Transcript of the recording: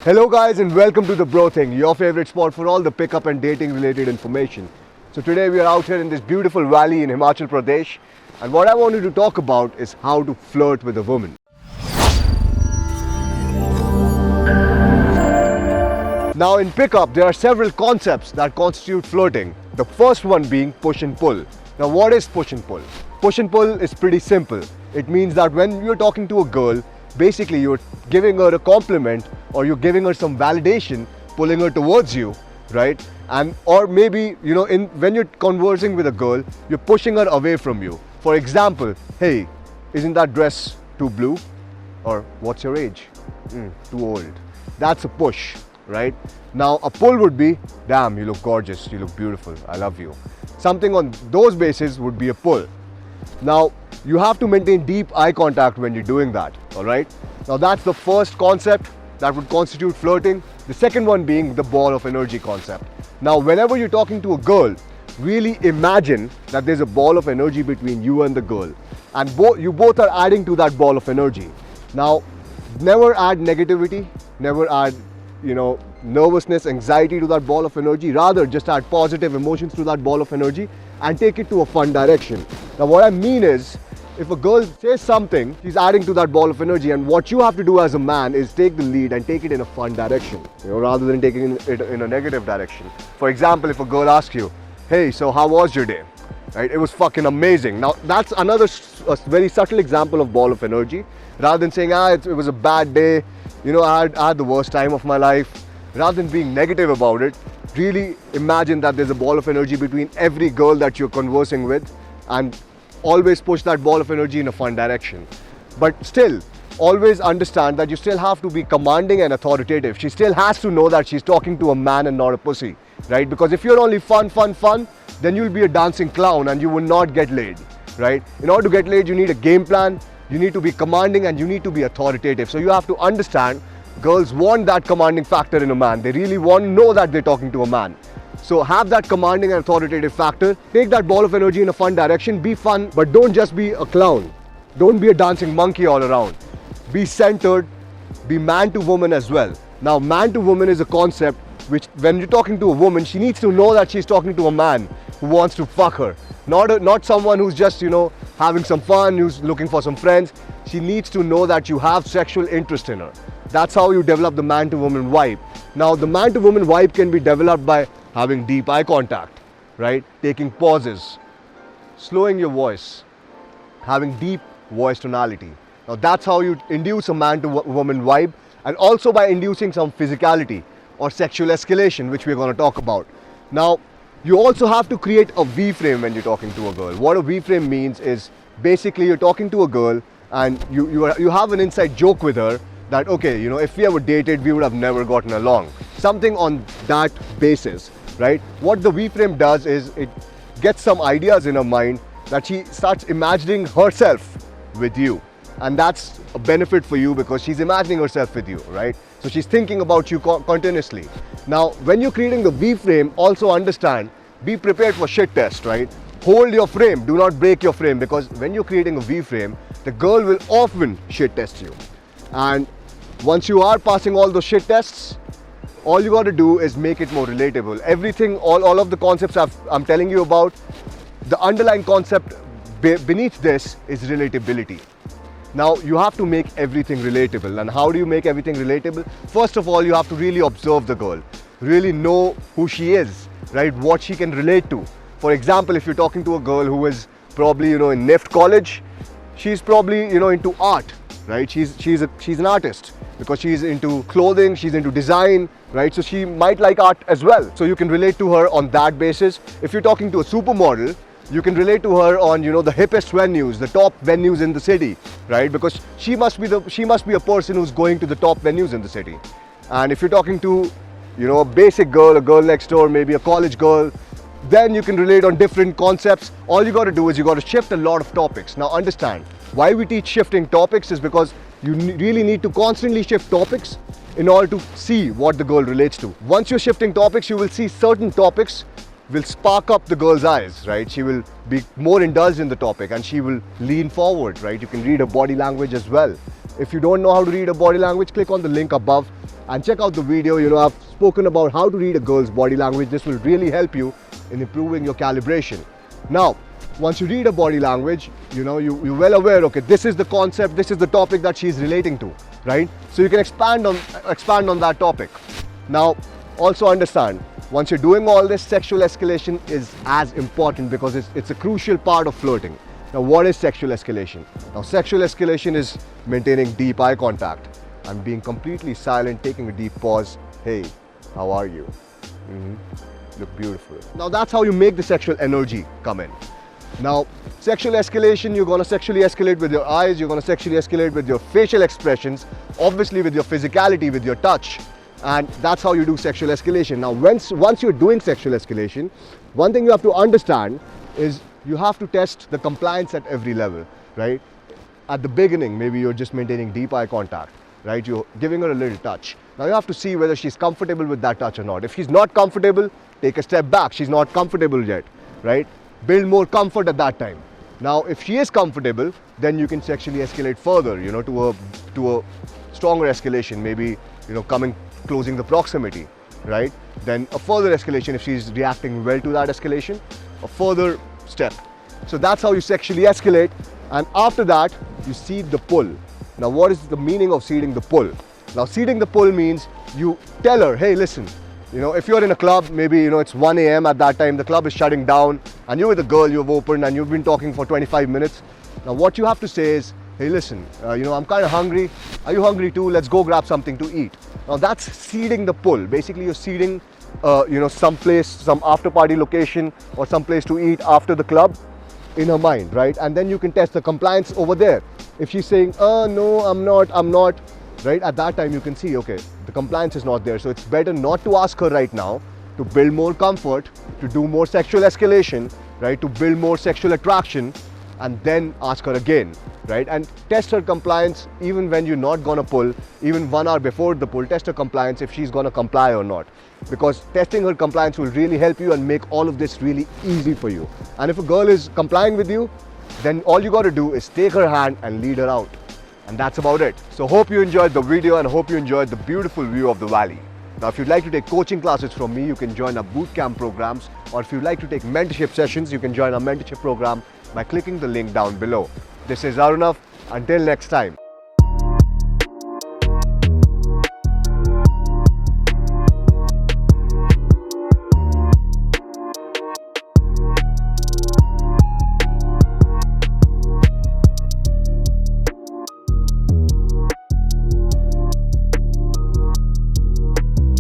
Hello guys and welcome to TheBroThing, your favorite spot for all the pickup and dating related information. So today we are out here in this beautiful valley in Himachal Pradesh, and what I wanted to talk about is how to flirt with a woman. Now in pickup there are several concepts that constitute flirting. The first one being push and pull. Now what is push and pull? Push and pull is pretty simple. It means that when you're talking to a girl, basically you're giving her a compliment or you're giving her some validation, pulling her towards you, right? And or maybe when you're conversing with a girl, you're pushing her away from you. For example, hey, isn't that dress too blue? Or what's your age? Too old. That's a push, right? Now a pull would be, damn, you look gorgeous, you look beautiful, I love you. Something on those bases would be a pull. Now you have to maintain deep eye contact when you're doing that, all right? Now that's the first concept that would constitute flirting. The second one being the ball of energy concept. Now whenever you're talking to a girl, really imagine that there's a ball of energy between you and the girl, and you both are adding to that ball of energy. Now never add negativity, never add nervousness, anxiety to that ball of energy. Rather just add positive emotions to that ball of energy and take it to a fun direction. Now what I mean is, if a girl says something, she's adding to that ball of energy, and what you have to do as a man is take the lead and take it in a fun direction, rather than taking it in a negative direction. For example, if a girl asks you, hey, so how was your day? Right? It was fucking amazing. Now that's another very subtle example of ball of energy. Rather than saying, it was a bad day, I had the worst time of my life. Rather than being negative about it, really imagine that there's a ball of energy between every girl that you're conversing with, and always push that ball of energy in a fun direction. But still, always understand that you still have to be commanding and authoritative. She still has to know that she's talking to a man and not a pussy, right? Because if you're only fun, then you'll be a dancing clown and you will not get laid, right? In order to get laid, you need a game plan, you need to be commanding, and you need to be authoritative. So you have to understand, girls want that commanding factor in a man. They really want to know that they're talking to a man. So have that commanding and authoritative factor. Take that ball of energy in a fun direction. Be fun, but don't just be a clown. Don't be a dancing monkey all around. Be centered. Be man to woman as well. Now, man to woman is a concept which, when you're talking to a woman, she needs to know that she's talking to a man who wants to fuck her. Not someone who's just, having some fun, who's looking for some friends. She needs to know that you have sexual interest in her. That's how you develop the man to woman vibe. Now, the man to woman vibe can be developed by having deep eye contact, right? Taking pauses, slowing your voice, having deep voice tonality. Now that's how you induce a man to woman vibe, and also by inducing some physicality or sexual escalation, which we're going to talk about. Now, you also have to create a V-frame when you're talking to a girl. What a V-frame means is, basically you're talking to a girl and you have an inside joke with her that, okay, if we ever dated, we would have never gotten along. Something on that basis, right? What the V-frame does is it gets some ideas in her mind that she starts imagining herself with you. And that's a benefit for you because she's imagining herself with you, right? So she's thinking about you continuously. Now, when you're creating the V-frame, also understand, be prepared for shit test, right? Hold your frame, do not break your frame, because when you're creating a V-frame, the girl will often shit test you. And once you are passing all those shit tests, all you got to do is make it more relatable. Everything, all of the concepts I'm telling you about, the underlying concept beneath this is relatability. Now, you have to make everything relatable. And how do you make everything relatable? First of all, you have to really observe the girl, really know who she is, right? What she can relate to. For example, if you're talking to a girl who is probably, in NIFT college, she's probably, into art, right? She's an artist because she's into clothing, she's into design, right? So she might like art as well. So you can relate to her on that basis. If you're talking to a supermodel, you can relate to her on, the hippest venues, the top venues in the city, right? Because she must be a person who's going to the top venues in the city. And if you're talking to, a basic girl, a girl next door, maybe a college girl, then you can relate on different concepts. All you got to do is you got to shift a lot of topics. Now understand, why we teach shifting topics is because you really need to constantly shift topics in order to see what the girl relates to. Once you're shifting topics, you will see certain topics will spark up the girl's eyes, right? She will be more indulged in the topic and she will lean forward, right? You can read her body language as well. If you don't know how to read her body language, click on the link above. and check out the video. I've spoken about how to read a girl's body language. This will really help you in improving your calibration. Now, once you read a body language, you're well aware, okay, this is the concept, this is the topic that she's relating to, right? So you can expand on that topic. Now, also understand, once you're doing all this, sexual escalation is as important because it's a crucial part of flirting. Now, what is sexual escalation? Now, sexual escalation is maintaining deep eye contact and being completely silent, taking a deep pause. Hey, how are you? Look beautiful. Now, that's how you make the sexual energy come in. Now, sexual escalation, you're going to sexually escalate with your eyes, you're going to sexually escalate with your facial expressions, obviously with your physicality, with your touch. And that's how you do sexual escalation. Now, once you're doing sexual escalation, one thing you have to understand is you have to test the compliance at every level, right? At the beginning, maybe you're just maintaining deep eye contact, right? You're giving her a little touch. Now, you have to see whether she's comfortable with that touch or not. If she's not comfortable, take a step back. She's not comfortable yet, right? Build more comfort at that time. Now, if she is comfortable, then you can sexually escalate further, to a stronger escalation, maybe, closing the proximity, right? Then a further escalation if she's reacting well to that escalation, a further step. So that's how you sexually escalate. And after that, you seed the pull. Now, what is the meaning of seeding the pull? Now, seeding the pull means you tell her, hey, listen, if you're in a club, maybe, it's 1 a.m. at that time, the club is shutting down, and you're with a girl you've opened and you've been talking for 25 minutes. Now, what you have to say is, hey, listen, I'm kind of hungry. Are you hungry too? Let's go grab something to eat. Now, that's seeding the pull. Basically, you're seeding, some place, some after party location or some place to eat after the club in her mind, right? And then you can test the compliance over there. If she's saying, no, I'm not, right? At that time, you can see, okay, the compliance is not there. So it's better not to ask her right now, to build more comfort, to do more sexual escalation, right? To build more sexual attraction, and then ask her again, right? And test her compliance even when you're not gonna pull, even 1 hour before the pull, test her compliance if she's gonna comply or not. Because testing her compliance will really help you and make all of this really easy for you. And if a girl is complying with you, then all you gotta do is take her hand and lead her out. And that's about it. So hope you enjoyed the video and hope you enjoyed the beautiful view of the valley. Now, if you'd like to take coaching classes from me, you can join our bootcamp programs. Or if you'd like to take mentorship sessions, you can join our mentorship program by clicking the link down below. This is Arunav. Until next time.